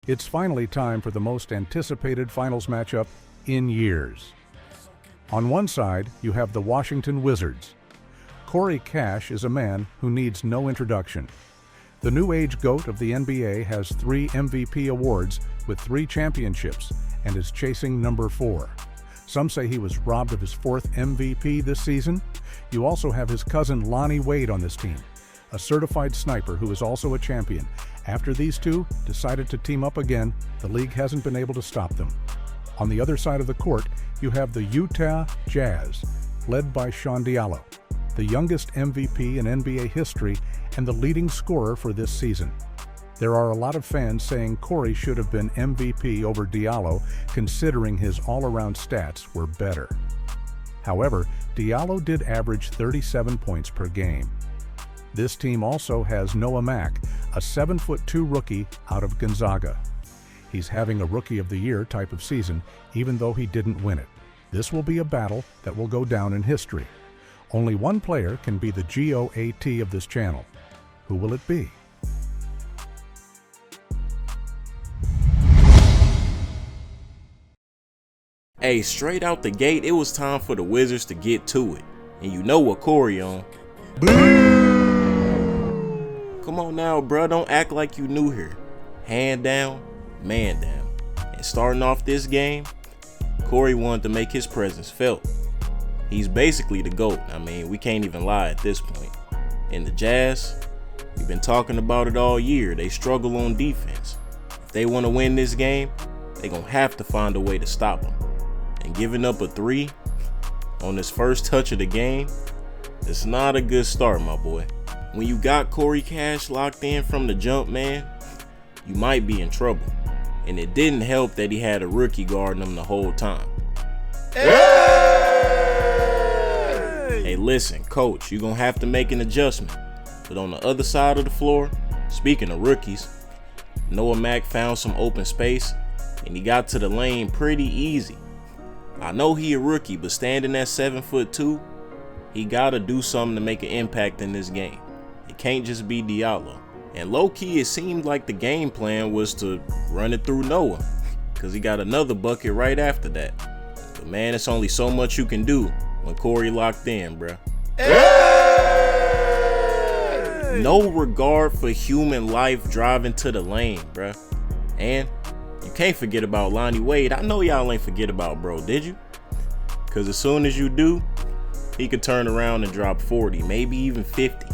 It's finally time for the most anticipated finals matchup in years. On one side, you have the Washington Wizards. Corey Cash is a man who needs no introduction. The new age GOAT of the NBA has 3 MVP awards with 3 championships and is chasing number 4. Some say he was robbed of his 4th MVP this season. You also have his cousin Lonnie Wade on this team, a certified sniper who is also a champion. After these two decided to team up again, the league hasn't been able to stop them. On the other side of the court, you have the Utah Jazz, led by Sean Diallo, the youngest MVP in NBA history and the leading scorer for this season. There are a lot of fans saying Corey should have been MVP over Diallo, considering his all-around stats were better. However, Diallo did average 37 points per game. This team also has Noah Mack, a 7'2" rookie out of Gonzaga. He's having a Rookie of the Year type of season, even though he didn't win it. This will be a battle that will go down in history. Only one player can be the GOAT of this channel. Who will it be? Hey, straight out the gate, it was time for the Wizards to get to it. And you know what Corey on. Come on now, bro, don't act like you new here. Hand down, man down. And starting off this game, Corey wanted to make his presence felt. He's basically the GOAT. I mean, we can't even lie at this point. And the Jazz, we've been talking about it all year. They struggle on defense. If they want to win this game, they're going to have to find a way to stop them. And giving up a 3 on this first touch of the game, it's not a good start, my boy. When you got Corey Cash locked in from the jump, man, you might be in trouble. And it didn't help that he had a rookie guarding him the whole time. Hey, listen, coach, you're going to have to make an adjustment. But on the other side of the floor, speaking of rookies, Noah Mack found some open space and he got to the lane pretty easy. I know he a rookie, but standing at 7'2", he got to do something to make an impact in this game. It can't just be Diallo. And low-key, it seemed like the game plan was to run it through Noah, because he got another bucket right after that. But man, it's only so much you can do when Corey locked in, bruh. Hey! No regard for human life driving to the lane, bruh. And you can't forget about Lonnie Wade. I know y'all ain't forget about bro, did you? Because as soon as you do, he could turn around and drop 40, maybe even 50.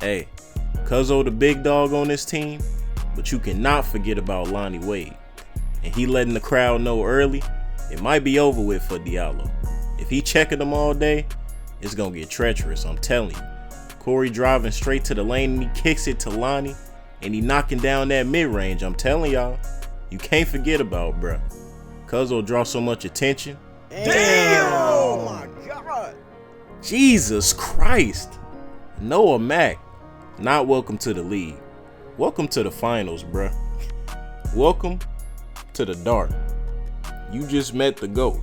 Hey, Cuzzo the big dog on this team, but you cannot forget about Lonnie Wade. And he letting the crowd know early, it might be over with for Diallo. If he checking them all day, it's going to get treacherous, I'm telling you. Corey driving straight to the lane and he kicks it to Lonnie, and he knocking down that mid-range. I'm telling y'all, you can't forget about bruh. Cuzzo draw so much attention. Damn! Oh my God! Jesus Christ! Noah Mack, not welcome to the league. Welcome to the finals, bruh. Welcome to the dark. You just met the GOAT.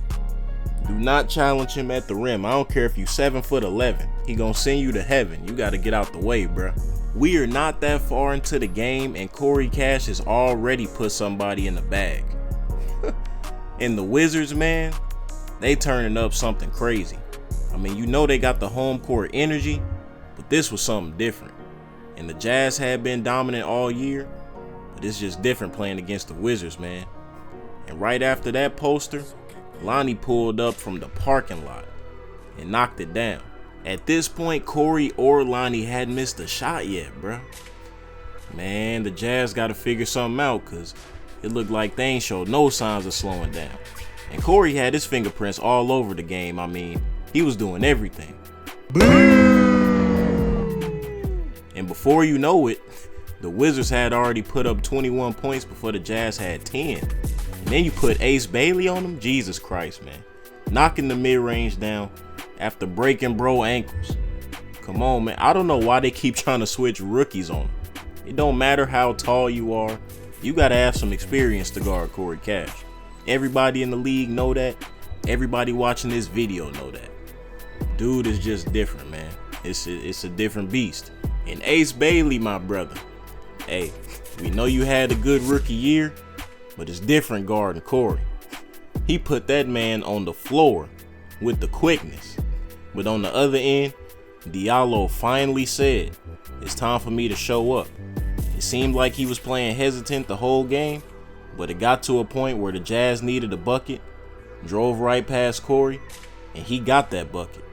Do not challenge him at the rim. I don't care if you 7'11". He gonna send you to heaven. You gotta get out the way, bruh. We are not that far into the game and Corey Cash has already put somebody in the bag. And the Wizards, man, they turning up something crazy. I mean, you know they got the home court energy, but this was something different. And the Jazz had been dominant all year, but it's just different playing against the Wizards, man. And right after that poster, Lonnie pulled up from the parking lot and knocked it down. At this point, Corey or Lonnie hadn't missed a shot yet, bruh. Man, the Jazz got to figure something out because it looked like they ain't showed no signs of slowing down. And Corey had his fingerprints all over the game. I mean, he was doing everything. And before you know it, the Wizards had already put up 21 points before the Jazz had 10. And then you put Ace Bailey on them? Jesus Christ, man. Knocking the mid-range down after breaking bro ankles. Come on, man. I don't know why they keep trying to switch rookies on them. It don't matter how tall you are. You got to have some experience to guard Corey Cash. Everybody in the league know that. Everybody watching this video know that. Dude is just different, man. It's a different beast. And Ace Bailey, my brother. Hey, we know you had a good rookie year, but it's different guarding Corey. He put that man on the floor with the quickness. But on the other end, Diallo finally said, it's time for me to show up. It seemed like he was playing hesitant the whole game, but it got to a point where the Jazz needed a bucket, drove right past Corey, and he got that bucket.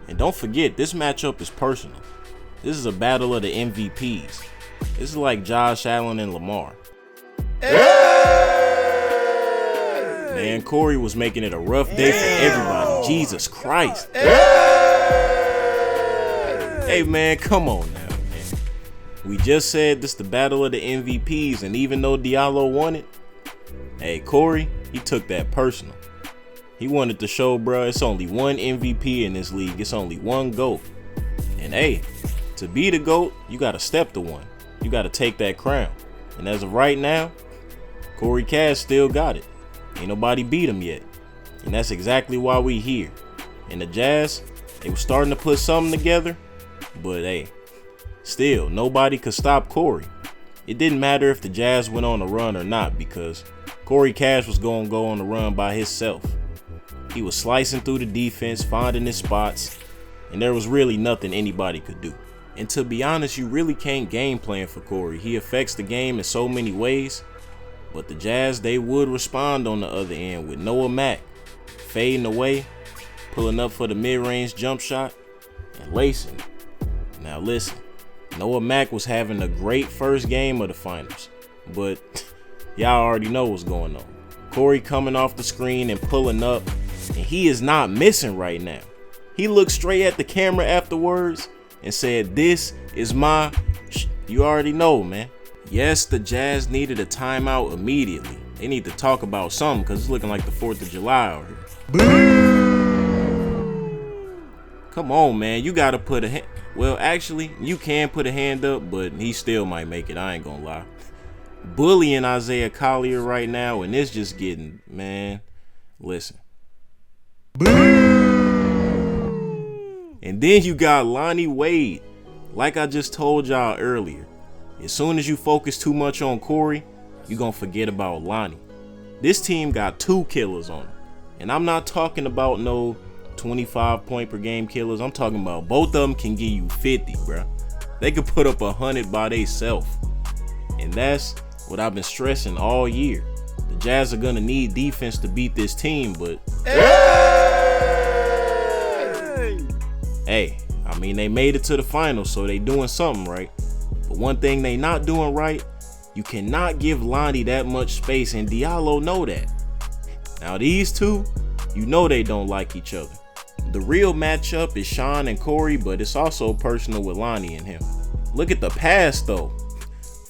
And don't forget, this matchup is personal. This is a battle of the MVPs. This is like Josh Allen and Lamar. Man, Corey was making it a rough day for everybody. Jesus Christ. Hey, man, come on now, man. We just said this the battle of the MVPs, and even though Diallo won it, hey, Corey, he took that personal. He wanted to show, bro, it's only one MVP in this league. It's only one GOAT. And hey, to be the GOAT, you got to step to one. You got to take that crown. And as of right now, Corey Cash still got it. Ain't nobody beat him yet. And that's exactly why we here. And the Jazz, they were starting to put something together. But hey, still, nobody could stop Corey. It didn't matter if the Jazz went on a run or not, because Corey Cash was going to go on the run by himself. He was slicing through the defense, finding his spots, and there was really nothing anybody could do. And to be honest, you really can't game plan for Corey. He affects the game in so many ways. But the Jazz, they would respond on the other end with Noah Mack fading away, pulling up for the mid-range jump shot, and lacing it. Now listen, Noah Mack was having a great first game of the finals, but y'all already know what's going on. Corey coming off the screen and pulling up, and he is not missing right now. He looked straight at the camera afterwards and said, "This is my you already know, man." Yes, the Jazz needed a timeout immediately. They need to talk about something because it's looking like the 4th of July out here. Come on, man. You got to put a hand. Well, actually, you can put a hand up, but he still might make it. I ain't going to lie. Bullying Isaiah Collier right now, and it's just getting, man, listen. And then you got Lonnie Wade. Like I just told y'all earlier, as soon as you focus too much on Corey, you're going to forget about Lonnie. This team got 2 killers on them. And I'm not talking about no 25 point per game killers. I'm talking about both of them can give you 50, bro. They could put up 100 by themselves. And that's what I've been stressing all year. The Jazz are going to need defense to beat this team, but hey, I mean, they made it to the finals, so they doing something right. But one thing they not doing right, you cannot give Lonnie that much space, and Diallo know that. Now these two, you know they don't like each other. The real matchup is Sean and Corey, but it's also personal with Lonnie and him. Look at the pass though.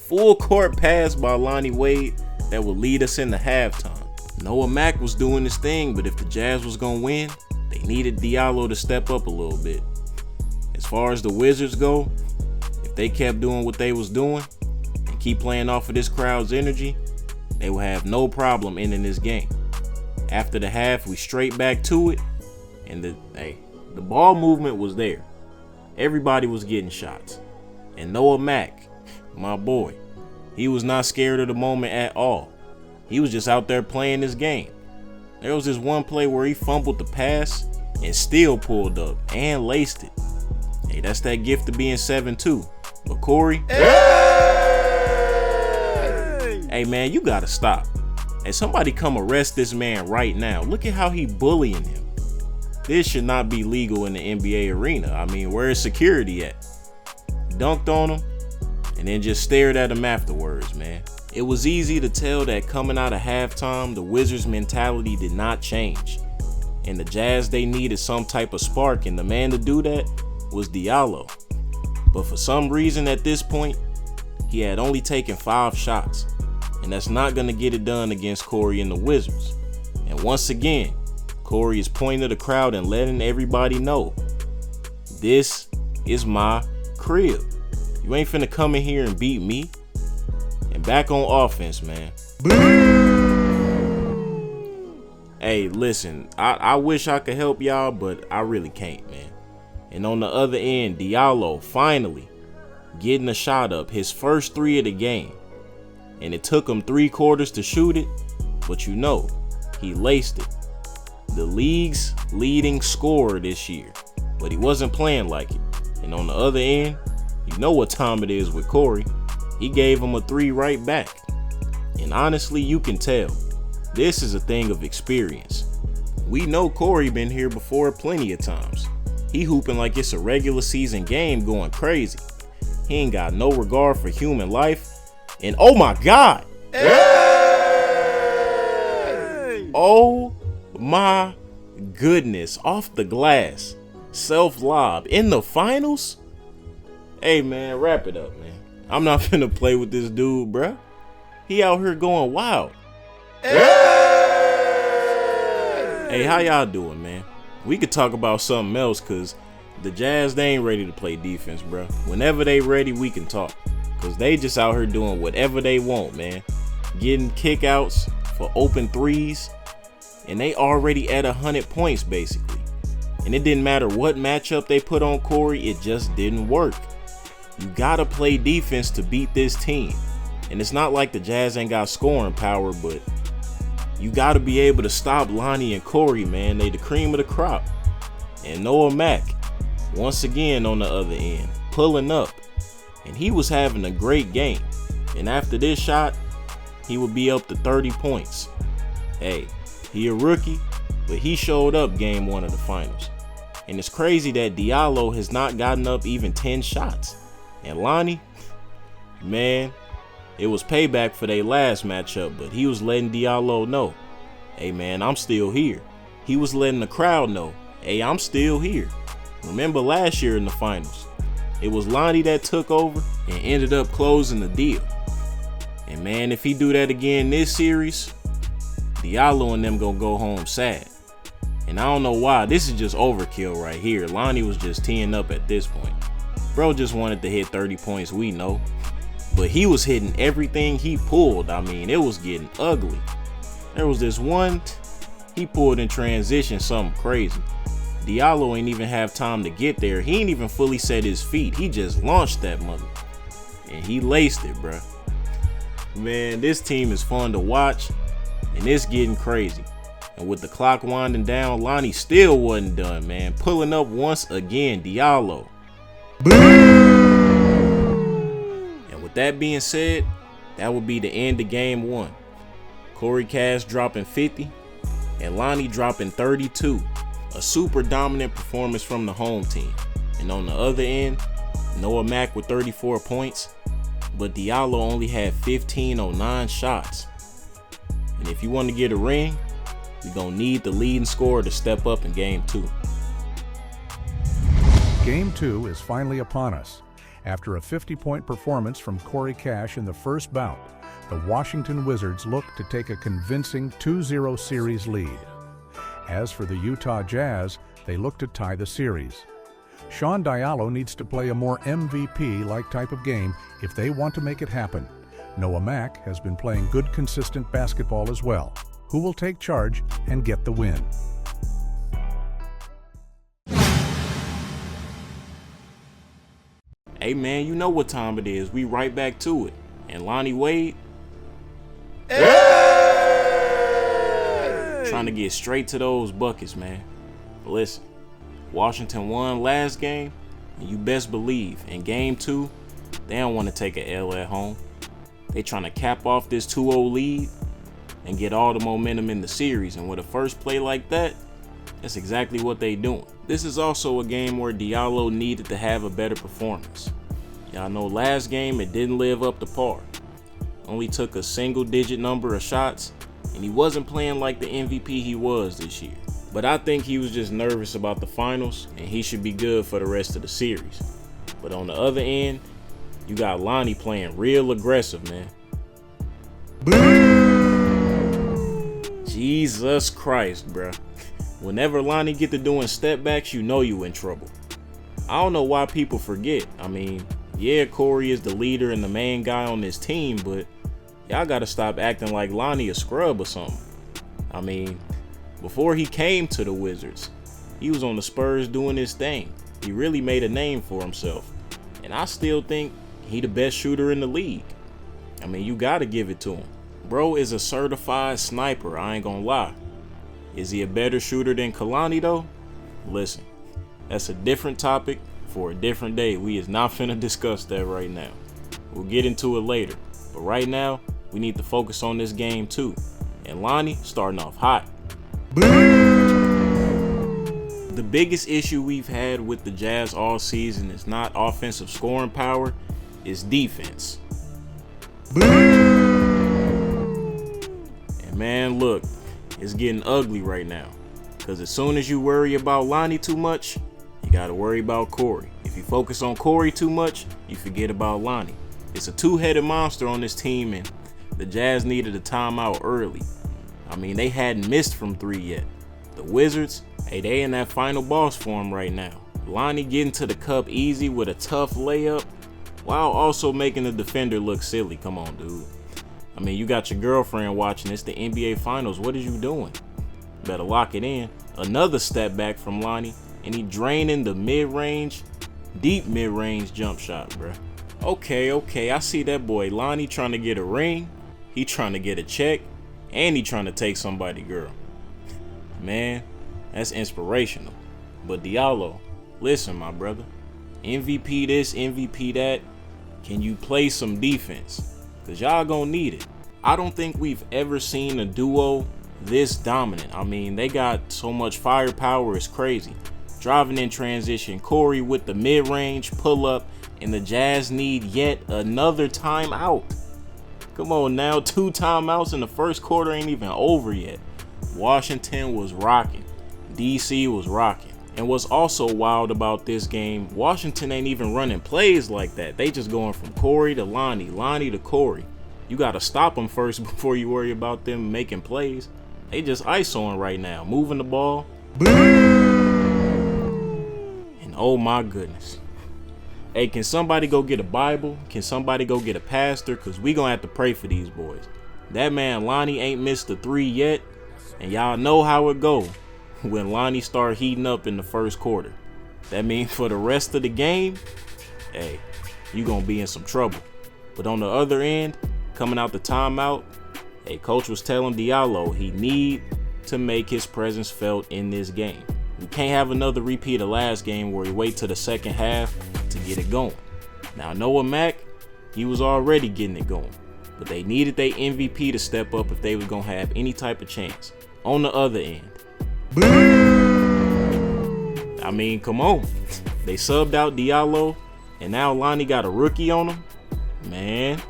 Full court pass by Lonnie Wade that would lead us into halftime. Noah Mack was doing his thing, but if the Jazz was gonna win, they needed Diallo to step up a little bit. As far as the Wizards go, if they kept doing what they was doing and keep playing off of this crowd's energy, they will have no problem ending this game. After the half, we straight back to it, and the ball movement was there. Everybody was getting shots. And Noah Mack, my boy, he was not scared of the moment at all. He was just out there playing his game. There was this one play where he fumbled the pass and still pulled up and laced it. Hey, that's that gift of being 7'2". But Corey, hey man, you gotta stop. Hey, somebody come arrest this man right now. Look at how he bullying him. This should not be legal in the NBA arena. I mean, where is security at? He dunked on him and then just stared at him afterwards, man. It was easy to tell that coming out of halftime, the Wizards' mentality did not change. And the Jazz, they needed some type of spark, and the man to do that was Diallo. But for some reason at this point, he had only taken 5 shots. And that's not going to get it done against Corey and the Wizards. And once again, Corey is pointing to the crowd and letting everybody know, this is my crib. You ain't finna come in here and beat me. And back on offense, man. Hey, listen, I wish I could help y'all, but I really can't, man. And on the other end, Diallo finally getting a shot up, his first 3 of the game. and it took him 3 quarters to shoot it, but you know, he laced it. The league's leading scorer this year, but he wasn't playing like it. And on the other end, you know what time it is with Corey. He gave him a 3 right back. And honestly, you can tell, this is a thing of experience. We know Corey been here before plenty of times. He hooping like it's a regular season game, going crazy. He ain't got no regard for human life. And oh my God! Hey! Oh my goodness, off the glass, self-lob in the finals? Hey man, wrap it up, man. I'm not finna play with this dude, bruh. He out here going wild. Hey, how y'all doing, man? We could talk about something else, cause the Jazz, they ain't ready to play defense, bruh. Whenever they ready, we can talk. Cause they just out here doing whatever they want, man. Getting kickouts for open threes. And they already at 100 points, basically. And it didn't matter what matchup they put on Corey, it just didn't work. You gotta play defense to beat this team. And it's not like the Jazz ain't got scoring power, but you gotta be able to stop Lonnie and Corey, man. They the cream of the crop. And Noah Mack, once again on the other end, pulling up. And he was having a great game. And after this shot, he would be up to 30 points. Hey, he a rookie, but he showed up game 1 of the finals. And it's crazy that Diallo has not gotten up even 10 shots. And Lonnie, man, it was payback for their last matchup, but he was letting Diallo know, hey man, I'm still here. He was letting the crowd know, hey, I'm still here. Remember last year in the finals, it was Lonnie that took over and ended up closing the deal. And man, if he do that again this series, Diallo and them gonna go home sad. And I don't know why, this is just overkill right here. Lonnie was just teeing up at this point. Bro just wanted to hit 30 points, we know. But he was hitting everything he pulled. I mean, it was getting ugly. There was this one he pulled in transition, something crazy. Diallo ain't even have time to get there. He ain't even fully set his feet. He just launched that mother. And he laced it, bruh. Man, this team is fun to watch. And it's getting crazy. And with the clock winding down, Lonnie still wasn't done, man. Pulling up once again, Diallo. And with that being said, that would be the end of game 1. Corey Cash dropping 50 and Lonnie dropping 32. A super dominant performance from the home team. And on the other end, Noah Mack with 34 points, but Diallo only had 15 on 9 shots. And if you want to get a ring, we're going to need the leading scorer to step up in game 2. Game 2 is finally upon us. After a 50-point performance from Corey Cash in the first bout, the Washington Wizards look to take a convincing 2-0 series lead. As for the Utah Jazz, they look to tie the series. Sean Diallo needs to play a more MVP-like type of game if they want to make it happen. Noah Mack has been playing good, consistent basketball as well. Who will take charge and get the win? Hey man, you know what time it is. We right back to it. And Lonnie Wade, trying to get straight to those buckets, man. But listen, Washington won last game, and you best believe in game 2, they don't want to take a L at home. They trying to cap off this 2-0 lead and get all the momentum in the series. And with a first play like that, that's exactly what they doing. This is also a game where Diallo needed to have a better performance. Y'all know last game it didn't live up to par. Only took a single-digit number of shots, and he wasn't playing like the MVP he was this year. But I think he was just nervous about the finals, and he should be good for the rest of the series. But on the other end, you got Lonnie playing real aggressive, man. Jesus Christ, bruh. Whenever Lonnie get to doing step backs, you know you in trouble. I don't know why people forget. I mean, yeah, Corey is the leader and the main guy on this team, but y'all gotta stop acting like Lonnie a scrub or something. I mean, before he came to the Wizards, he was on the Spurs doing his thing. He really made a name for himself. And I still think he the best shooter in the league. I mean, you gotta give it to him. Bro is a certified sniper, I ain't gonna lie. Is he a better shooter than Kalani though? Listen, that's a different topic for a different day. We is not finna discuss that right now. We'll get into it later. But right now, we need to focus on this game too. And Lonnie starting off hot. The biggest issue we've had with the Jazz all season is not offensive scoring power, it's defense. And man, look, it's getting ugly right now. Because as soon as you worry about Lonnie too much, you gotta worry about Corey. If you focus on Corey too much, you forget about Lonnie. It's a two-headed monster on this team, and the Jazz needed a timeout early. I mean, they hadn't missed from 3 yet. The Wizards, hey, they in that final boss form right now. Lonnie getting to the cup easy with a tough layup, while also making the defender look silly. Come on, dude. I mean, you got your girlfriend watching. It's the NBA Finals. What is you doing? Better lock it in. Another step back from Lonnie, and he draining the mid-range, deep mid-range jump shot, bruh. Okay, I see that boy. Lonnie trying to get a ring, he trying to get a check, and he trying to take somebody's girl. Man, that's inspirational. But Diallo, listen, my brother. MVP this, MVP that. Can you play some defense? Because y'all gonna need it. I don't think we've ever seen a duo this dominant. I mean, they got so much firepower, it's crazy. Driving in transition, Corey with the mid-range pull-up, and the Jazz need yet another timeout. Come on now, 2 timeouts in the first quarter ain't even over yet. Washington was rocking. DC was rocking. And what's also wild about this game, Washington ain't even running plays like that. They just going from Corey to Lonnie, Lonnie to Corey. You got to stop them first before you worry about them making plays. They just ISOing right now, moving the ball. And oh my goodness. Hey, can somebody go get a Bible? Can somebody go get a pastor? Because we going to have to pray for these boys. That man Lonnie ain't missed a 3 yet. And y'all know how it go when Lonnie start heating up in the first quarter. That means for the rest of the game, hey, you going to be in some trouble. But on the other end, coming out the timeout, hey, coach was telling Diallo he need to make his presence felt in this game. We can't have another repeat of last game where he wait till the second half to get it going. Now, Noah Mack, he was already getting it going, but they needed their MVP to step up if they was going to have any type of chance. On the other end, I mean, come on. They subbed out Diallo, and now Lonnie got a rookie on him. Man.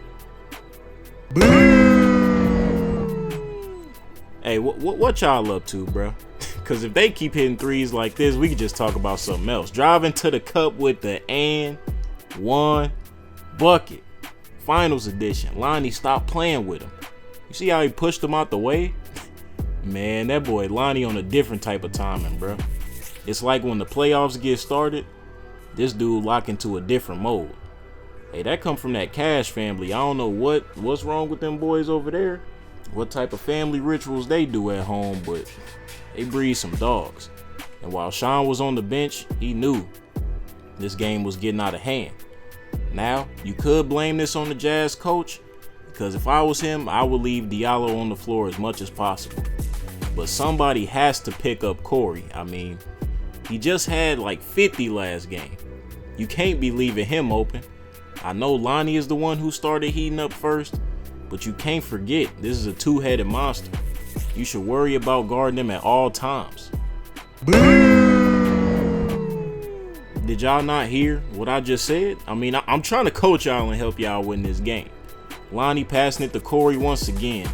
Hey, what y'all up to, bro? Because if they keep hitting threes like this, we could just talk about something else. Driving to the cup with the and one bucket. Finals edition. Lonnie stopped playing with him. You see how he pushed him out the way? Man, that boy Lonnie on a different type of timing, bro. It's like when the playoffs get started, this dude lock into a different mode. Hey, that come from that Cash family. I don't know what's wrong with them boys over there. What type of family rituals they do at home, but they breed some dogs. And while Sean was on the bench, he knew this game was getting out of hand. Now, you could blame this on the Jazz coach, because if I was him, I would leave Diallo on the floor as much as possible. But somebody has to pick up Corey. I mean, he just had like 50 last game. You can't be leaving him open. I know Lonnie is the one who started heating up first, but you can't forget this is a two-headed monster. You should worry about guarding him at all times. Did y'all not hear what I just said? I mean, I'm trying to coach y'all and help y'all win this game. Lonnie passing it to Corey once again.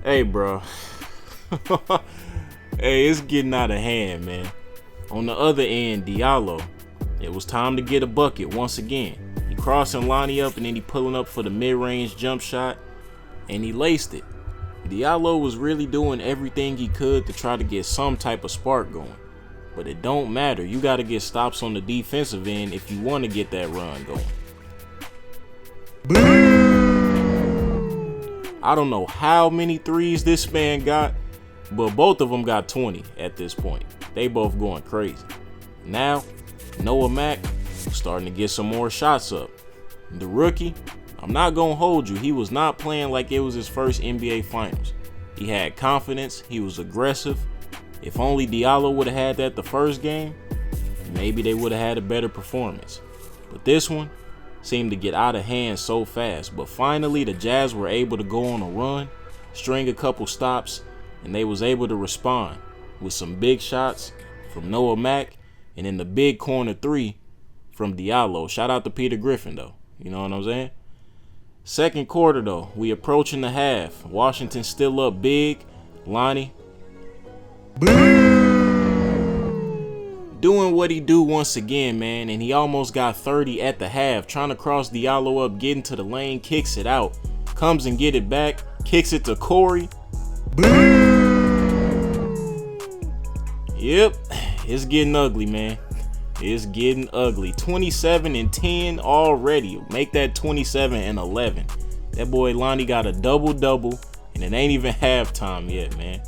Hey, bro. Hey, it's getting out of hand, man. On the other end, Diallo, it was time to get a bucket once again. He crossing Lonnie up and then he pulling up for the mid-range jump shot, and he laced it. Diallo was really doing everything he could to try to get some type of spark going. But it don't matter. You got to get stops on the defensive end if you want to get that run going. I don't know how many threes this man got, but both of them got 20 at this point. They both going crazy. Now, Noah Mack starting to get some more shots up. The rookie, I'm not gonna hold you, he was not playing like it was his first NBA Finals. He had confidence, he was aggressive. If only Diallo would have had that the first game, maybe they would have had a better performance. But this one seemed to get out of hand so fast. But finally, the Jazz were able to go on a run, string a couple stops, and they was able to respond with some big shots from Noah Mack and in the big corner three from Diallo. Shout out to Peter Griffin, though. You know what I'm saying? Second quarter, though, we approaching the half. Washington still up big. Lonnie doing what he do once again, man, and he almost got 30 at the half, trying to cross Diallo up, get into the lane, kicks it out, comes and get it back, kicks it to Corey. Yep, it's getting ugly, man. It's getting ugly. 27-10 already. Make that 27-11. That boy Lonnie got a double-double, and it ain't even halftime yet, man.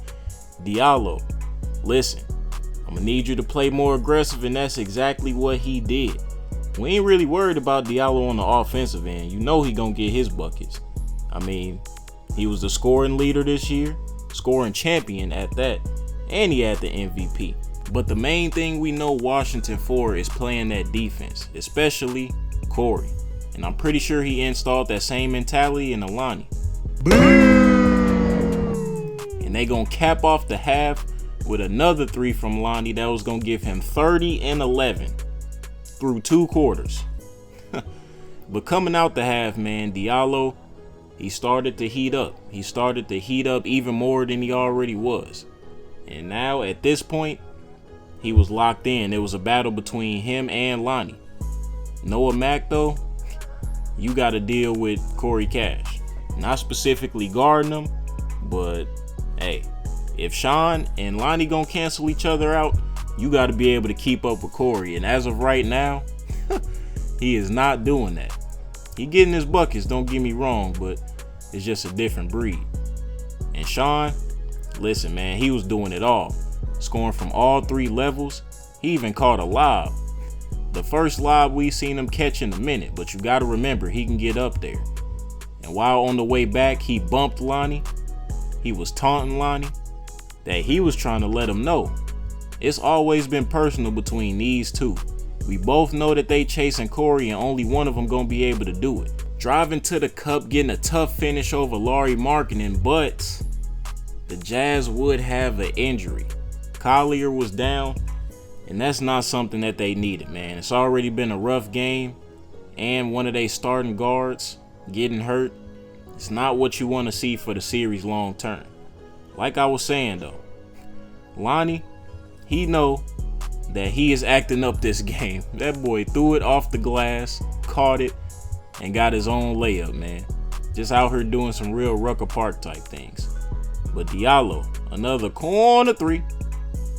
Diallo, listen, I'm gonna need you to play more aggressive, and that's exactly what he did. We ain't really worried about Diallo on the offensive end. You know he gonna get his buckets. I mean, he was the scoring leader this year, scoring champion at that, and he had the MVP. But the main thing we know Washington for is playing that defense, especially Corey. And I'm pretty sure he installed that same mentality in Lonnie. And they gonna cap off the half with another three from Lonnie that was gonna give him 30-11 through 2 quarters. But coming out the half, man, Diallo, he started to heat up. He started to heat up even more than he already was. And now at this point, he was locked in. It was a battle between him and Lonnie. Noah Mack, though, you got to deal with Corey Cash. Not specifically guarding him, but hey, if Sean and Lonnie gonna cancel each other out, you got to be able to keep up with Corey. And as of right now, he is not doing that. He getting his buckets, don't get me wrong, but it's just a different breed. And Sean, listen, man, he was doing it all. Scoring from all 3 levels. He even caught a lob. The first lob we seen him catch in a minute, but you got to remember, he can get up there. And while on the way back, he bumped Lonnie. He was taunting Lonnie that he was trying to let him know it's always been personal between these two. We both know that they chasing Corey, and only one of them gonna be able to do it. Driving to the cup, getting a tough finish over Lauri Markkanen, but the Jazz would have an injury. Collier was down, and that's not something that they needed, man. It's already been a rough game, and one of their starting guards getting hurt. It's not what you want to see for the series long term. Like I was saying, though, Lonnie, he know that he is acting up this game. That boy threw it off the glass, caught it, and got his own layup, man. Just out here doing some real Rucker Park type things. But Diallo, another corner 3.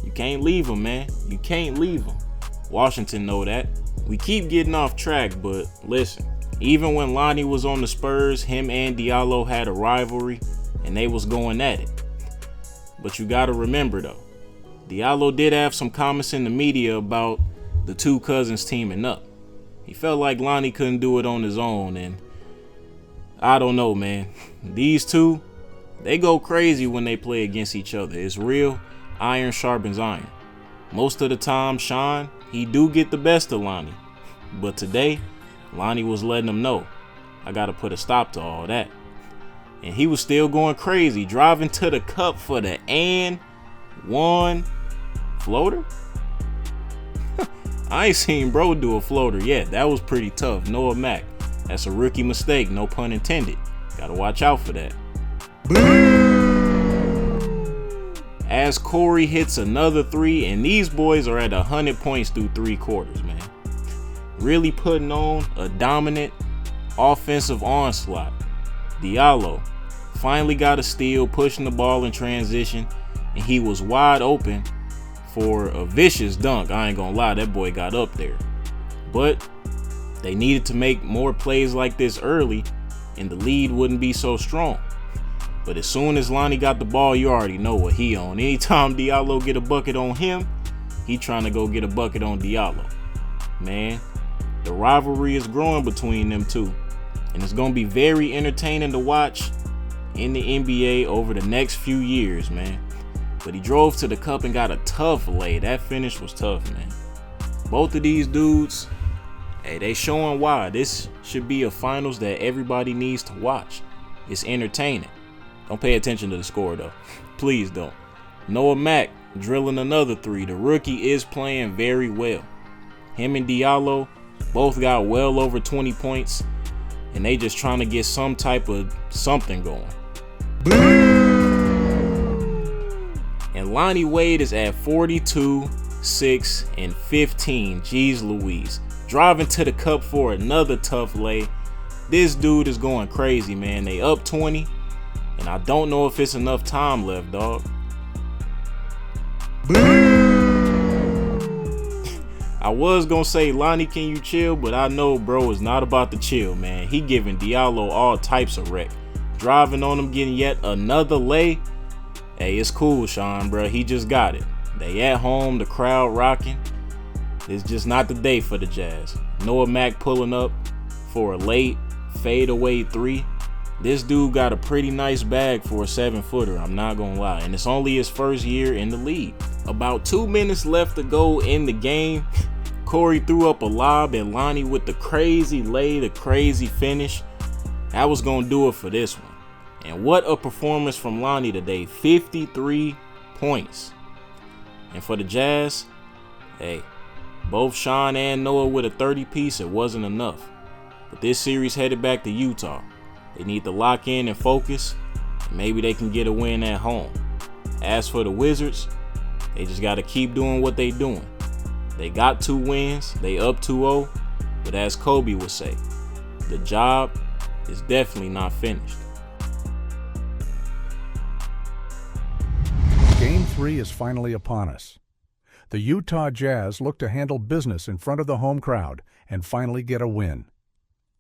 You can't leave him, man. You can't leave him. Washington know that. We keep getting off track, but listen, even when Lonnie was on the Spurs, him and Diallo had a rivalry, and they was going at it. But you got to remember, though, Diallo did have some comments in the media about the two cousins teaming up. He felt like Lonnie couldn't do it on his own, and I don't know, man. These two, they go crazy when they play against each other. It's real. Iron sharpens iron. Most of the time, Sean, he do get the best of Lonnie. But today, Lonnie was letting him know, I got to put a stop to all that. And he was still going crazy, driving to the cup for the and one floater. I ain't seen bro do a floater yet. That was pretty tough. Noah Mack. That's a rookie mistake, no pun intended. Gotta watch out for that. As Corey hits another 3, and these boys are at 100 points through 3 quarters, man. Really putting on a dominant offensive onslaught. Diallo finally got a steal, pushing the ball in transition, and he was wide open for a vicious dunk. I ain't gonna lie, that boy got up there. But they needed to make more plays like this early, and the lead wouldn't be so strong. But as soon as Lonnie got the ball, you already know what he on. Anytime Diallo get a bucket on him, he trying to go get a bucket on Diallo. Man, The rivalry is growing between them two, and it's going to be very entertaining to watch in the NBA over the next few years, man. But he drove to the cup and got a tough lay. That finish was tough, man. Both of these dudes, hey, they showing why this should be a finals that everybody needs to watch. It's entertaining. Don't pay attention to the score, though. Please don't. Noah Mack drilling another three. The rookie is playing very well. Him and Diallo both got well over 20 points, and they just trying to get some type of something going. And Lonnie Wade is at 42, 6, and 15. Jeez Louise. Driving to the cup for another tough lay. This dude is going crazy, man. They up 20, and I don't know if it's enough time left, dog. I was gonna say, Lonnie, can you chill? But I know bro is not about to chill, man. He giving Diallo all types of wreck. Driving on him, getting yet another lay. Hey, it's cool, Sean, bro. He just got it. They at home, the crowd rocking. It's just not the day for the Jazz. Noah Mack pulling up for a late fadeaway three. This dude got a pretty nice bag for a 7-footer, I'm not gonna lie. And it's only his first year in the league. About 2 minutes left to go in the game. Corey threw up a lob and Lonnie with the crazy lay, the crazy finish. That was gonna do it for this one. And what a performance from Lonnie today. 53 points. And for the Jazz, hey, both Sean and Noah with a 30-piece, it wasn't enough. But this series headed back to Utah. They need to lock in and focus, and maybe they can get a win at home. As for the Wizards, they just got to keep doing what they doing. They got 2 wins, they up 2-0, but as Kobe would say, the job is definitely not finished. Game 3 is finally upon us. The Utah Jazz look to handle business in front of the home crowd and finally get a win.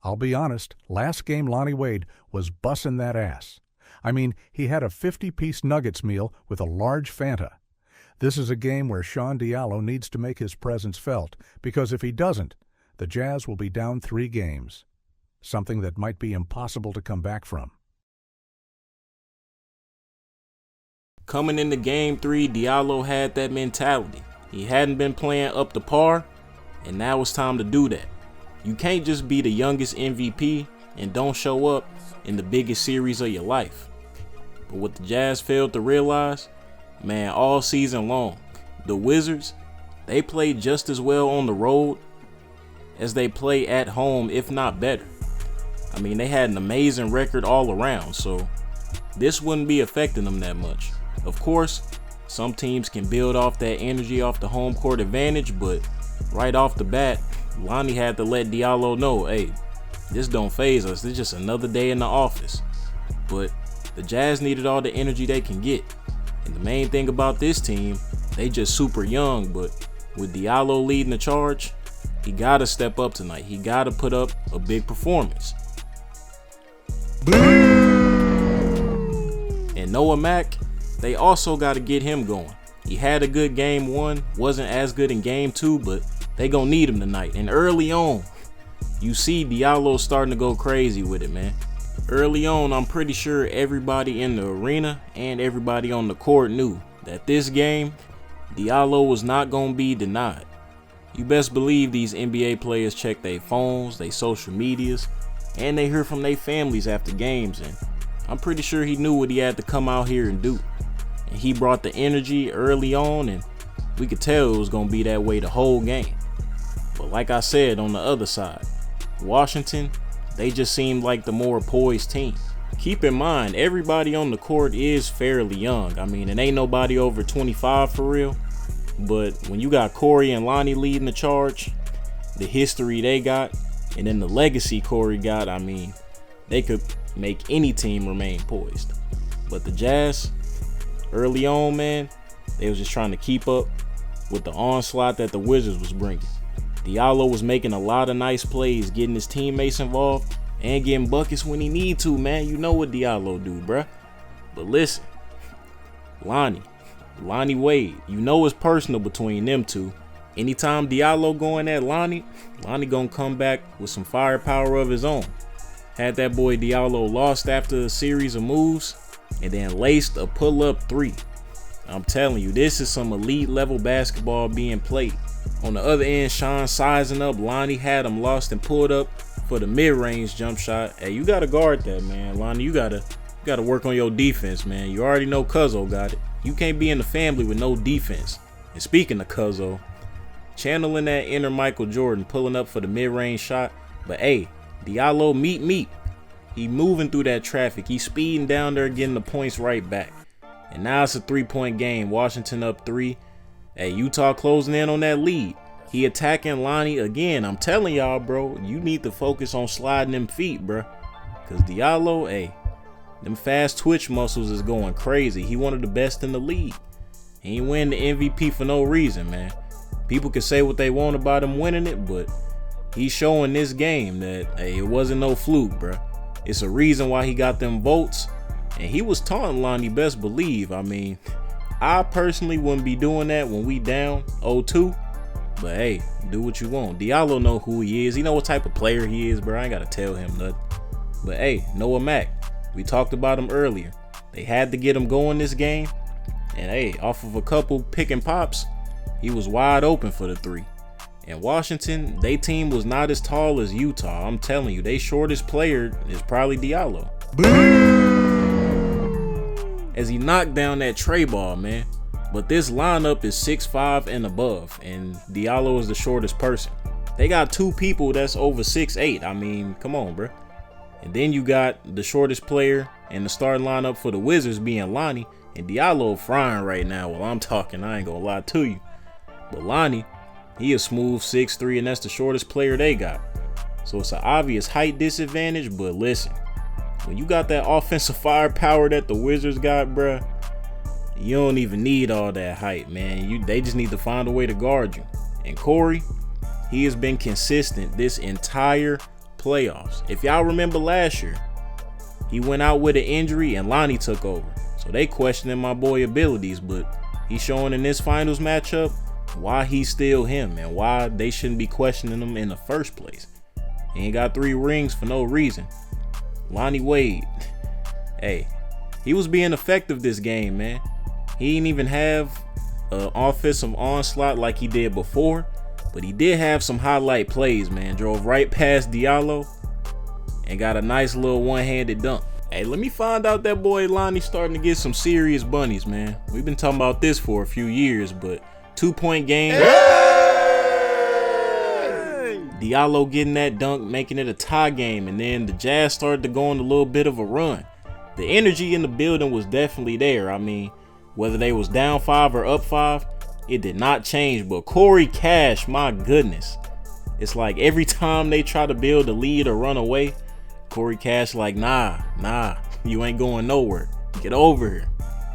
I'll be honest, last game Lonnie Wade was bussin' that ass. I mean, he had a 50-piece Nuggets meal with a large Fanta. This is a game where Sean Diallo needs to make his presence felt, because if he doesn't, the Jazz will be down 3 games. Something that might be impossible to come back from. Coming into game 3, Diallo had that mentality. He hadn't been playing up to par, and now it's time to do that. You can't just be the youngest MVP and don't show up in the biggest series of your life. But what the Jazz failed to realize, man, all season long, the Wizards, they play just as well on the road as they play at home, if not better. I mean, they had an amazing record all around, so this wouldn't be affecting them that much. Of course, some teams can build off that energy off the home court advantage, but right off the bat, Lonnie had to let Diallo know, hey, this don't faze us. This is just another day in the office. But the Jazz needed all the energy they can get. And the main thing about this team, they just super young, but with Diallo leading the charge, he got to step up tonight. He got to put up a big performance. And Noah Mack, they also got to get him going. He had a good game 1, wasn't as good in game 2, but they gonna need him tonight. And early on, you see Diallo starting to go crazy with it, man. Early on, I'm pretty sure everybody in the arena and everybody on the court knew that this game, Diallo was not gonna be denied. You best believe these NBA players check their phones, their social medias, and they hear from their families after games, and I'm pretty sure he knew what he had to come out here and do. And he brought the energy early on, and we could tell it was gonna be that way the whole game. But like I said, on the other side, Washington, they just seemed like the more poised team. Keep in mind, everybody on the court is fairly young. I mean, it ain't nobody over 25 for real. But when you got Corey and Lonnie leading the charge, the history they got, and then the legacy Corey got, I mean, they could make any team remain poised. But the Jazz, early on, man, they was just trying to keep up with the onslaught that the Wizards was bringing. Diallo was making a lot of nice plays, getting his teammates involved, and getting buckets when he need to, man. You know what Diallo do, bruh. But listen, Lonnie Wade, you know it's personal between them two. Anytime Diallo going at Lonnie gonna come back with some firepower of his own. Had that boy Diallo lost after a series of moves and then laced a pull-up 3. I'm telling you, this is some elite level basketball being played. On the other end, Sean sizing up. Lonnie had him lost and pulled up for the mid-range jump shot. Hey, you gotta guard that, man. Lonnie, you gotta work on your defense, man. You already know Cuzzo got it. You can't be in the family with no defense. And speaking of Cuzzo, channeling that inner Michael Jordan, pulling up for the mid-range shot. But hey, Diallo meet. He moving through that traffic. He speeding down there, getting the points right back. And now it's a 3-point game. Washington up 3. Hey, Utah closing in on that lead. He attacking Lonnie again. I'm telling y'all, bro, you need to focus on sliding them feet, bro. Because Diallo, hey, them fast twitch muscles is going crazy. He one of the best in the league. He ain't win the MVP for no reason, man. People can say what they want about him winning it, but he's showing this game that, hey, it wasn't no fluke, bro. It's a reason why he got them votes. And he was taunting Lonnie, best believe. I mean, I personally wouldn't be doing that when we down 0-2. But hey, do what you want. Diallo know who he is. He know what type of player he is, bro. I ain't got to tell him nothing. But hey, Noah Mack, we talked about him earlier. They had to get him going this game. And hey, off of a couple pick and pops, he was wide open for the 3. And Washington, they team was not as tall as Utah. I'm telling you, they shortest player is probably Diallo. As he knocked down that tray ball, man. But this lineup is 6'5" and above, and Diallo is the shortest person. They got 2 people that's over 6'8". I mean, come on, bro. And then you got the shortest player in the starting lineup for the Wizards being Lonnie, and Diallo frying right now while I'm talking. I ain't gonna lie to you. But Lonnie, he a smooth 6'3", and that's the shortest player they got. So it's an obvious height disadvantage, but listen, when you got that offensive firepower that the Wizards got, bruh, you don't even need all that height, man. They just need to find a way to guard you. And Corey, he has been consistent this entire playoffs. If y'all remember last year, he went out with an injury and Lonnie took over. So they questioning my boy abilities, but he's showing in this finals matchup why he's still him and why they shouldn't be questioning him in the first place. He ain't got 3 rings for no reason. Lonnie Wade, hey, he was being effective this game, man. He didn't even have an offensive onslaught like he did before, but he did have some highlight plays, man. Drove right past Diallo and got a nice little one-handed dunk. Hey, let me find out that boy Lonnie starting to get some serious bunnies, man. We've been talking about this for a few years, but 2-point game. Diallo getting that dunk, making it a tie game, and then the Jazz started to go on a little bit of a run. The energy in the building was definitely there. I mean, whether they was down 5 or up 5, it did not change. But Corey Cash, my goodness. It's like every time they try to build a lead or run away, Corey Cash like, nah, you ain't going nowhere. Get over here.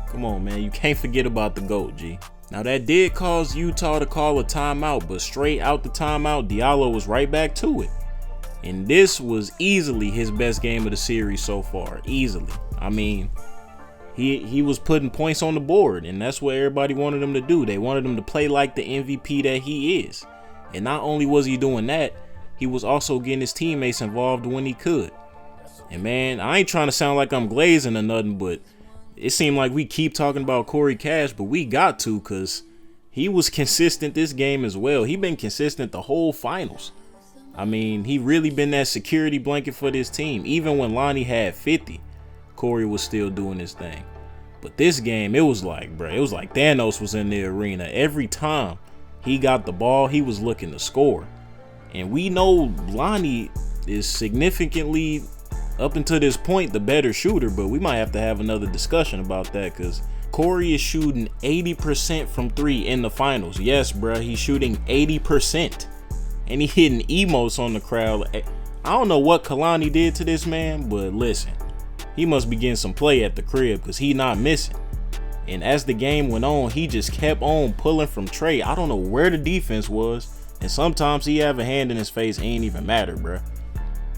Come on, man. You can't forget about the GOAT, G. Now that did cause Utah to call a timeout, but straight out the timeout, Diallo was right back to it. And this was easily his best game of the series so far. Easily. I mean, he was putting points on the board, and that's what everybody wanted him to do. They wanted him to play like the MVP that he is. And not only was he doing that, he was also getting his teammates involved when he could. And man, I ain't trying to sound like I'm glazing or nothing, but it seemed like we keep talking about Corey Cash, but we got to, because he was consistent this game as well. He been consistent the whole finals. I mean, he really been that security blanket for this team. Even when Lonnie had 50, Corey was still doing his thing. But this game, it was like, bro, it was like Thanos was in the arena. Every time he got the ball, he was looking to score. And we know Lonnie is significantly, up until this point, the better shooter, but we might have to have another discussion about that, because Corey is shooting 80% from 3 in the finals. Yes, bro, he's shooting 80%. And he hitting emotes on the crowd. I don't know what Kalani did to this man, but listen, he must be getting some play at the crib, because he not missing. And as the game went on, he just kept on pulling from Trey. I don't know where the defense was, and sometimes he have a hand in his face, ain't even matter, bro.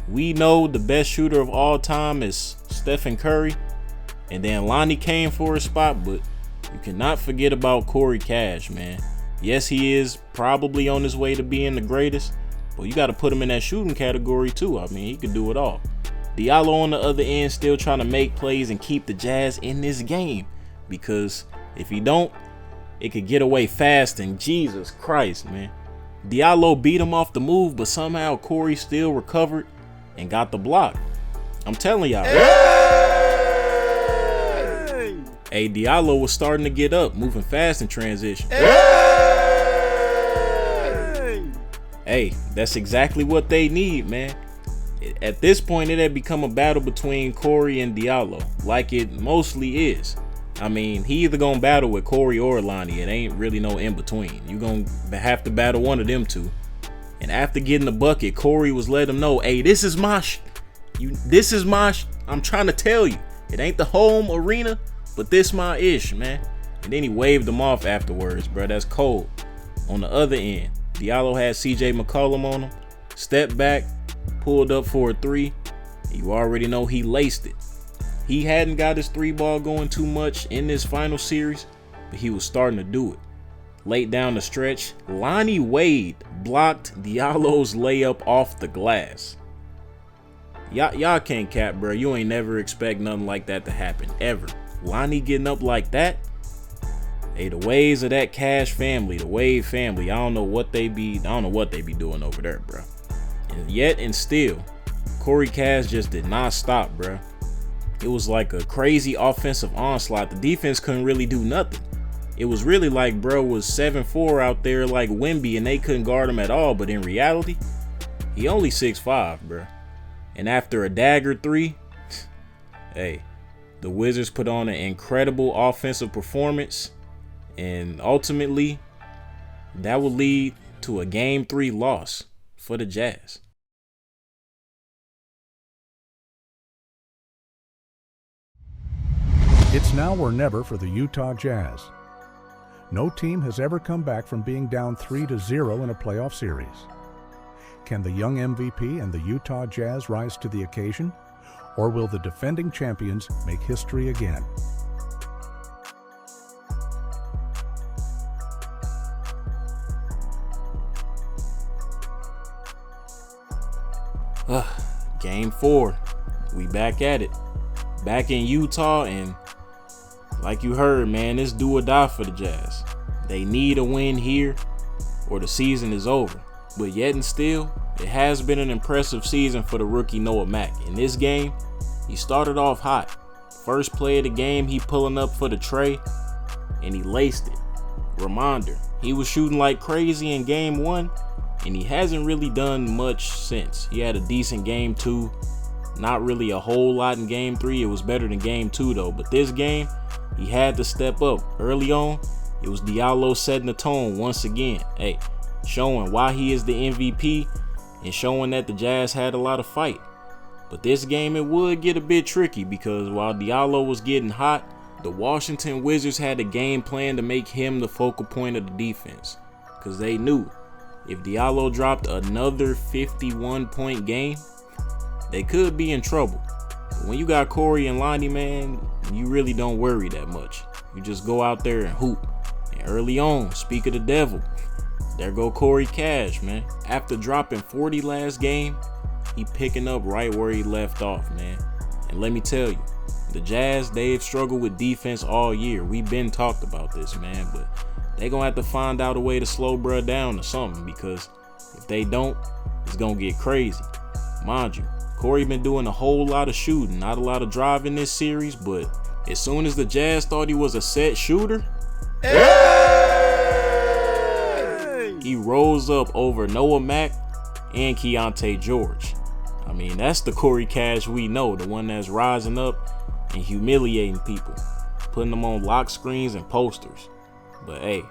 We know the best shooter of all time is Stephen Curry, and then Lonnie came for a spot, but you cannot forget about Corey Cash, man. Yes, he is probably on his way to being the greatest, but you got to put him in that shooting category too. I mean, he could do it all. Diallo on the other end still trying to make plays and keep the Jazz in this game, because if he don't, it could get away fast, and Jesus Christ, man. Diallo beat him off the move, but somehow Corey still recovered and got the block. I'm telling y'all. Hey, Diallo was starting to get up, moving fast in transition. Hey, that's exactly what they need, man. At this point, it had become a battle between Corey and Diallo, like it mostly is. I mean, he either gonna battle with Corey or Lonnie. It ain't really no in between. You gonna have to battle one of them two. And after getting the bucket, Corey was letting him know, hey, this is my I'm trying to tell you. It ain't the home arena, but this my ish, man. And then he waved him off afterwards, bro. That's cold. On the other end, Diallo had CJ McCollum on him. Stepped back, pulled up for a three. You already know he laced it. He hadn't got his three ball going too much in this final series, but he was starting to do it. Late down the stretch, Lonnie Wade blocked Diallo's layup off the glass. Y'all can't cap, bro. You ain't never expect nothing like that to happen, ever. Lonnie getting up like that? Hey, the ways of that Cash family, the Wade family, I don't know what they be doing over there, bro. And yet and still, Corey Cash just did not stop, bro. It was like a crazy offensive onslaught. The defense couldn't really do nothing. It was really like bro was 7'4" out there like Wemby and they couldn't guard him at all. But in reality, he only 6'5", bro. And after a dagger three, hey, the Wizards put on an incredible offensive performance. And ultimately, that would lead to a Game 3 loss for the Jazz. It's now or never for the Utah Jazz. No team has ever come back from being down 3-0 in a playoff series. Can the young MVP and the Utah Jazz rise to the occasion, or will the defending champions make history again? Game 4, we back at it. Back in Utah, and like you heard, man, it's do or die for the Jazz. They need a win here or the season is over. But yet and still, it has been an impressive season for the rookie Noah Mack. In this game, he started off hot. First play of the game, he pulling up for the tray, and he laced it. Reminder, he was shooting like crazy in game 1, and he hasn't really done much since. He had a decent game 2. Not really a whole lot in game 3. It was better than game 2 though. But this game, he had to step up. Early on, it was Diallo setting the tone once again. Hey, showing why he is the MVP and showing that the Jazz had a lot of fight. But this game, it would get a bit tricky because while Diallo was getting hot, the Washington Wizards had a game plan to make him the focal point of the defense. Because they knew if Diallo dropped another 51-point game, they could be in trouble. But when you got Corey and Lonnie, man, you really don't worry that much. You just go out there and hoop. And early on, speak of the devil, there go Corey Cash, man. After dropping 40 last game, he picking up right where he left off, man. And let me tell you, the Jazz, they've struggled with defense all year. We've been talked about this, man, but they gonna have to find out a way to slow bruh down or something, because if they don't, it's gonna get crazy. Mind you, Corey been doing a whole lot of shooting, not a lot of driving this series, but as soon as the Jazz thought he was a set shooter, he rose up over Noah Mack and Keontae George. I mean, that's the Corey Cash we know, the one that's rising up and humiliating people, putting them on lock screens and posters. But hey,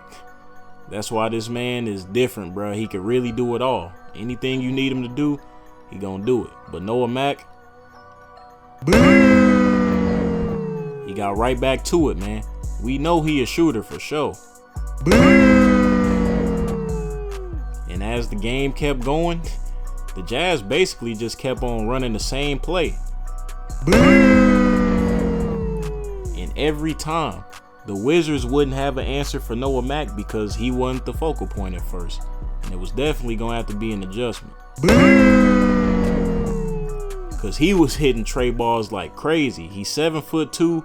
that's why this man is different, bro. He can really do it all. Anything you need him to do, he gonna do it. But Noah Mack, he got right back to it, man. We know he a shooter for sure. And as the game kept going, the Jazz basically just kept on running the same play. And every time, the Wizards wouldn't have an answer for Noah Mack because he wasn't the focal point at first. And it was definitely going to have to be an adjustment. Because he was hitting Trey balls like crazy. He's 7'2",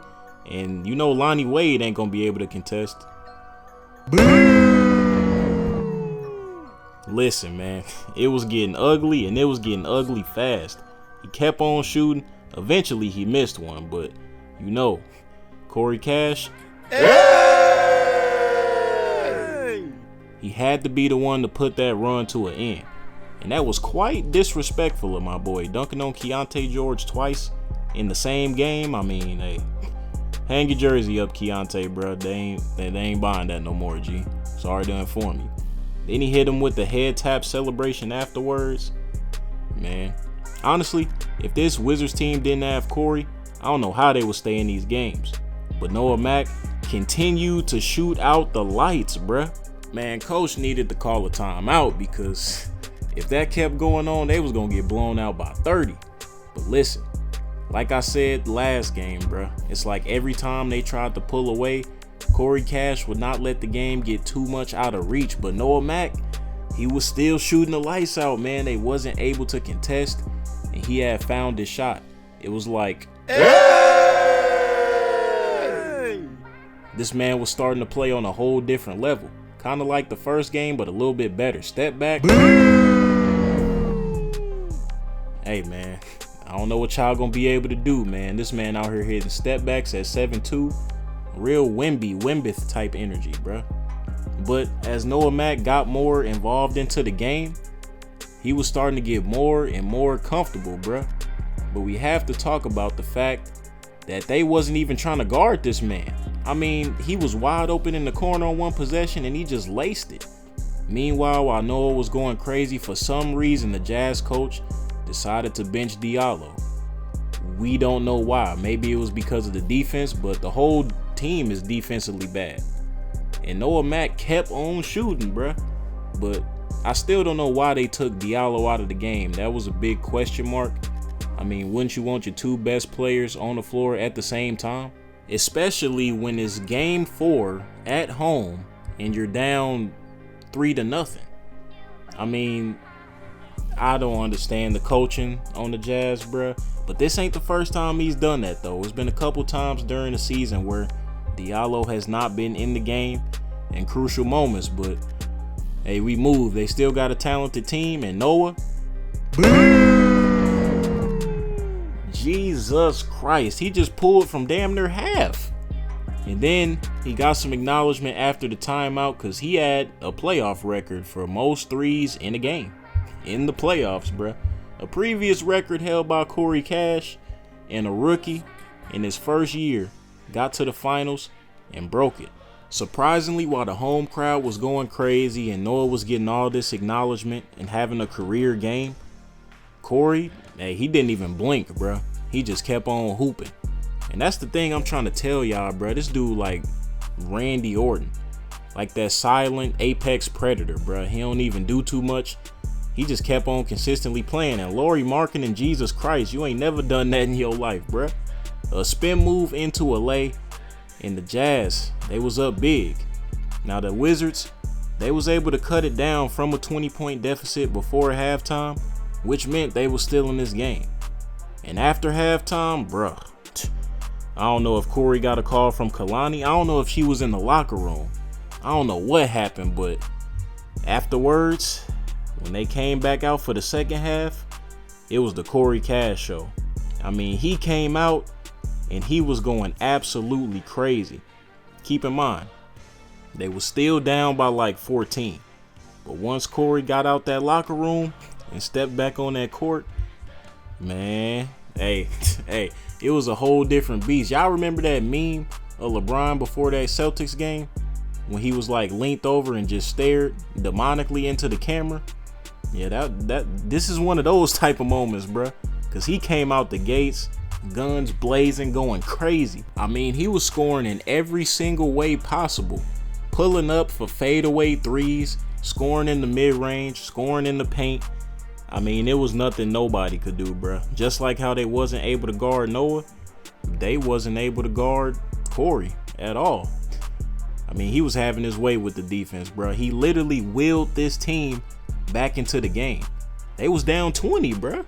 and you know Lonnie Wade ain't going to be able to contest. Listen, man, it was getting ugly, and it was getting ugly fast. He kept on shooting. Eventually, he missed one, but you know, Corey Cash, he had to be the one to put that run to an end. And that was quite disrespectful of my boy, dunking on Keontae George twice in the same game. I mean, hey, hang your jersey up, Keontae, bro. They ain't buying that no more, G. Sorry to inform you. Then he hit him with the head tap celebration afterwards. Man, honestly, if this Wizards team didn't have Corey, I don't know how they would stay in these games. But Noah Mack continued to shoot out the lights, bruh. Man, coach needed to call a timeout because if that kept going on, they was gonna get blown out by 30. But listen, like I said last game, bruh, it's like every time they tried to pull away, Corey Cash would not let the game get too much out of reach. But Noah Mack, he was still shooting the lights out, man. They wasn't able to contest, and he had found his shot. It was like, hey! This man was starting to play on a whole different level. Kind of like the first game, but a little bit better. Step back. Hey, man, I don't know what y'all gonna be able to do, man. This man out here hitting step backs at 7'2". Real Wemby type energy, bruh. But as Noah Mack got more involved into the game, he was starting to get more and more comfortable, bruh. But we have to talk about the fact that they wasn't even trying to guard this man. I mean, he was wide open in the corner on one possession and he just laced it. Meanwhile, while Noah was going crazy, for some reason the Jazz coach decided to bench Diallo. We don't know why. Maybe it was because of the defense, but the whole team is defensively bad. And Noah Mack kept on shooting, bruh. But I still don't know why they took Diallo out of the game. That was a big question mark. I mean, wouldn't you want your two best players on the floor at the same time? Especially when it's game 4 at home and you're down 3-0. I mean, I don't understand the coaching on the Jazz, bruh. But this ain't the first time he's done that, though. It's been a couple times during the season where Diallo has not been in the game in crucial moments. But, hey, we moved. They still got a talented team. And Noah, Jesus Christ, he just pulled from damn near half. And then he got some acknowledgement after the timeout because he had a playoff record for most threes in a game. In the playoffs, bruh. A previous record held by Corey Cash, and a rookie in his first year got to the finals and broke it. Surprisingly, while the home crowd was going crazy and Noah was getting all this acknowledgement and having a career game, Corey, hey, he didn't even blink, bruh. He just kept on hooping. And that's the thing I'm trying to tell y'all, bruh. This dude like Randy Orton. Like that silent apex predator, bruh. He don't even do too much. He just kept on consistently playing. And Lauri Markkanen, and Jesus Christ, you ain't never done that in your life, bruh. A spin move into a lay, and the Jazz, they was up big. Now the Wizards, they was able to cut it down from a 20-point deficit before halftime, which meant they was still in this game. And after halftime, bruh, I don't know if Corey got a call from Kalani. I don't know if she was in the locker room. I don't know what happened, but afterwards, when they came back out for the second half, it was the Corey Cash show. I mean, he came out and he was going absolutely crazy. Keep in mind, they were still down by like 14. But once Corey got out that locker room and stepped back on that court, man, hey, it was a whole different beast. Y'all remember that meme of LeBron before that Celtics game when he was like leaned over and just stared demonically into the camera? Yeah, this is one of those type of moments, bruh. Because he came out the gates, guns blazing, going crazy. I mean, he was scoring in every single way possible. Pulling up for fadeaway threes, scoring in the mid-range, scoring in the paint. I mean, it was nothing nobody could do, bruh. Just like how they wasn't able to guard Noah, they wasn't able to guard Corey at all. I mean, he was having his way with the defense, bro. He literally willed this team back into the game. They was down 20, bro.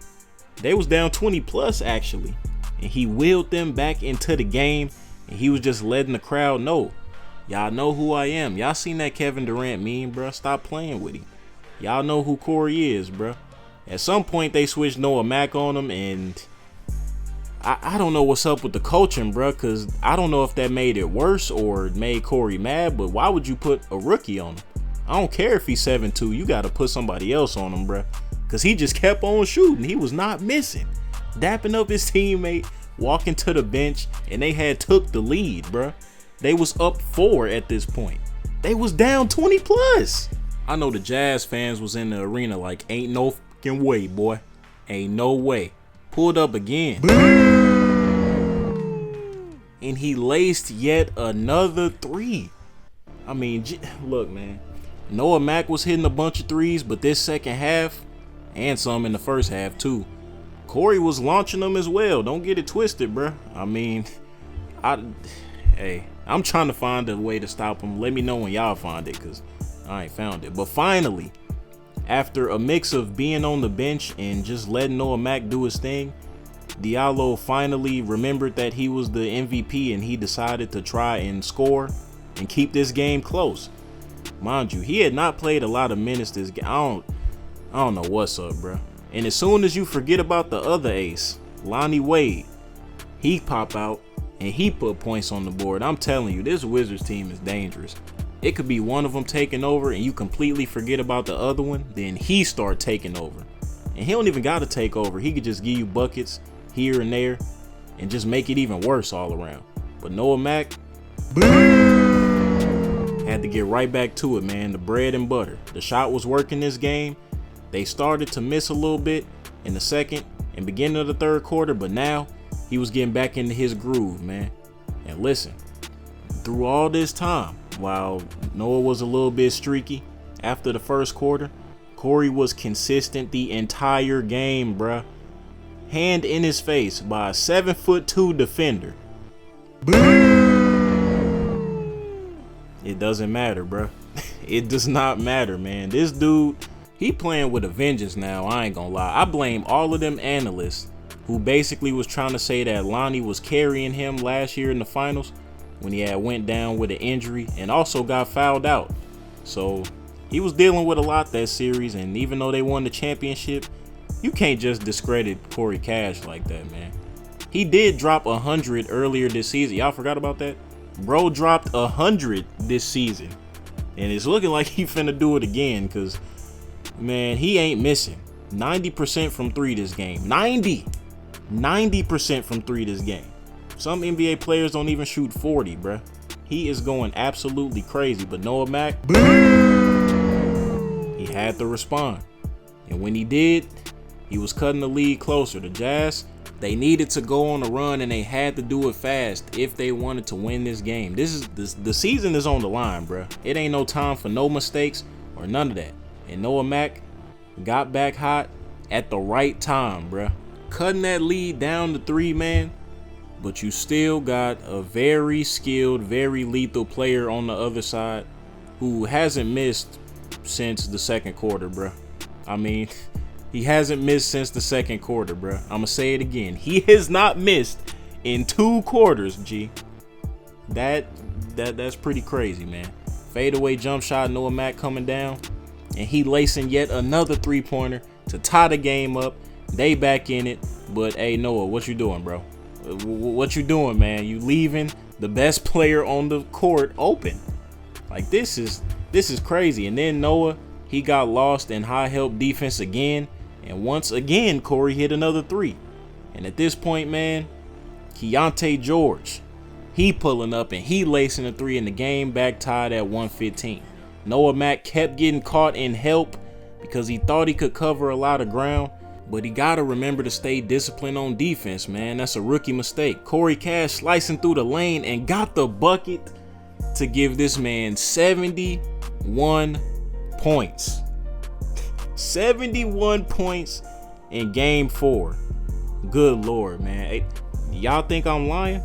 They was down 20 plus, actually. And he willed them back into the game, and he was just letting the crowd know, y'all know who I am. Y'all seen that Kevin Durant meme, bro? Stop playing with him. Y'all know who Corey is, bro. At some point, they switched Noah Mack on him, and I don't know what's up with the coaching, bro, because I don't know if that made it worse or made Corey mad, but why would you put a rookie on him? I don't care if he's 7'2", you got to put somebody else on him, bro, because he just kept on shooting. He was not missing. Dapping up his teammate, walking to the bench, and they had took the lead, bro. They was up 4 at this point. They was down 20 plus. I know the Jazz fans was in the arena like, ain't no fucking way, boy. Ain't no way. Pulled up again. And he laced yet another 3. I mean, look, man. Noah Mack was hitting a bunch of threes, but this second half, and some in the first half too, Corey was launching them as well. Don't get it twisted, bro. I mean, I'm trying to find a way to stop him. Let me know when y'all find it, because I ain't found it. But finally, after a mix of being on the bench and just letting Noah Mack do his thing, Diallo finally remembered that he was the MVP, and he decided to try and score and keep this game close. Mind you, he had not played a lot of minutes this game. I don't know what's up, bro. And as soon as you forget about the other ace, Lonnie Wade, he pop out and he put points on the board. I'm telling you, this Wizards team is dangerous. It could be one of them taking over and you completely forget about the other one, then he start taking over. And he don't even got to take over. He could just give you buckets here and there and just make it even worse all around. But Noah Mack had to get right back to it, man. The bread and butter. The shot was working this game. They started to miss a little bit in the second and beginning of the third quarter, but now he was getting back into his groove, man. And listen, through all this time, while Noah was a little bit streaky after the first quarter, Corey was consistent the entire game, bruh. Hand in his face by a 7'2" defender. It doesn't matter, bruh. It does not matter, man. This dude, he playing with a vengeance now, I ain't gonna lie. I blame all of them analysts who basically was trying to say that Lonnie was carrying him last year in the finals when he had went down with an injury and also got fouled out. So he was dealing with a lot that series, and even though they won the championship, you can't just discredit Corey Cash like that, man. He did drop 100 earlier this season. Y'all forgot about that? Bro dropped 100 this season, and it's looking like he finna do it again, because, man, he ain't missing. 90% from 3 this game. 90% from 3 this game. Some NBA players don't even shoot 40, bruh. He is going absolutely crazy, but Noah Mack, he had to respond. And when he did, he was cutting the lead closer. The Jazz, they needed to go on a run, and they had to do it fast if they wanted to win this game. The season is on the line, bruh. It ain't no time for no mistakes or none of that. And Noah Mack got back hot at the right time, bruh. Cutting that lead down to 3, man. But you still got a very skilled, very lethal player on the other side who hasn't missed since the second quarter, bruh. I mean, he hasn't missed since the second quarter, bruh. I'm gonna say it again. He has not missed in 2 quarters, G. That's pretty crazy, man. Fadeaway jump shot, Noah Mack coming down, and he lacing yet another 3-pointer to tie the game up. They back in it, but hey, Noah, what you doing, bro? What you doing, man? You leaving the best player on the court open. Like, this is crazy. And then Noah, he got lost in high help defense again, and once again Corey hit another 3. And at this point, man, Keontae George, he pulling up and he lacing a 3, in the game back tied at 115. Noah Mack kept getting caught in help because he thought he could cover a lot of ground, but he got to remember to stay disciplined on defense, man. That's a rookie mistake. Corey Cash slicing through the lane and got the bucket to give this man 71 points. 71 points in game 4. Good Lord, man. Hey, y'all think I'm lying?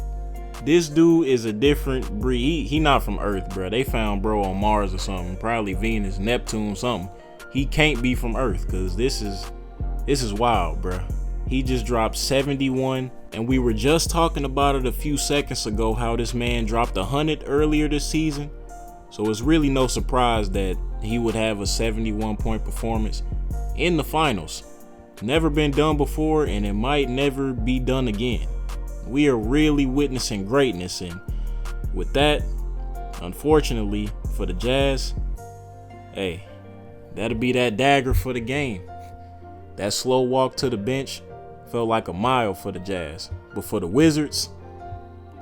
This dude is a different breed. He not from Earth, bro. They found bro on Mars or something, probably Venus, Neptune, something. He can't be from Earth, because this is wild, bro. He just dropped 71, and we were just talking about it a few seconds ago, how this man dropped 100 earlier this season. So it's really no surprise that he would have a 71-point performance in the finals. Never been done before, and it might never be done again. We are really witnessing greatness, and with that, unfortunately for the Jazz, hey, that'll be that dagger for the game. That slow walk to the bench felt like a mile for the Jazz, but for the Wizards,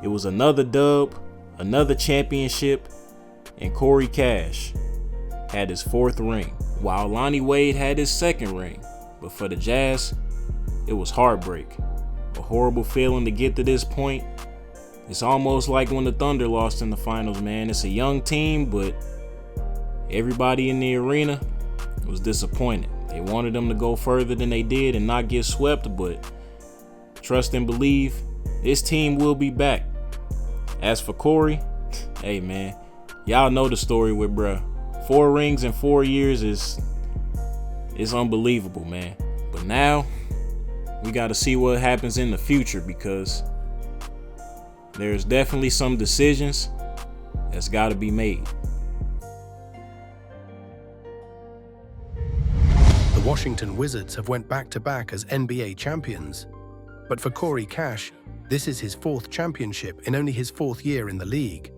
it was another dub, another championship, and Corey Cash had his 4th ring, while Lonnie Wade had his 2nd ring. But for the Jazz, it was heartbreak. A horrible feeling to get to this point. It's almost like when the Thunder lost in the finals, man. It's a young team, but everybody in the arena was disappointed. They wanted them to go further than they did and not get swept, but trust and believe, this team will be back. As for Corey, hey man, y'all know the story with bruh. 4 rings in 4 years is unbelievable, man. But now we got to see what happens in the future, because there's definitely some decisions that's got to be made. The Washington Wizards have went back-to-back as NBA champions. But for Corey Cash, this is his 4th championship in only his 4th year in the league.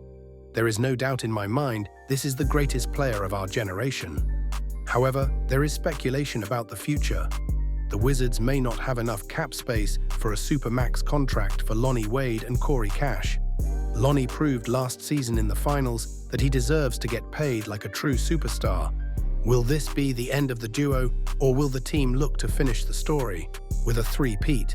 There is no doubt in my mind this is the greatest player of our generation. However, there is speculation about the future. The Wizards may not have enough cap space for a supermax contract for Lonnie Wade and Corey Cash. Lonnie proved last season in the finals that he deserves to get paid like a true superstar. Will this be the end of the duo, or will the team look to finish the story with a three-peat?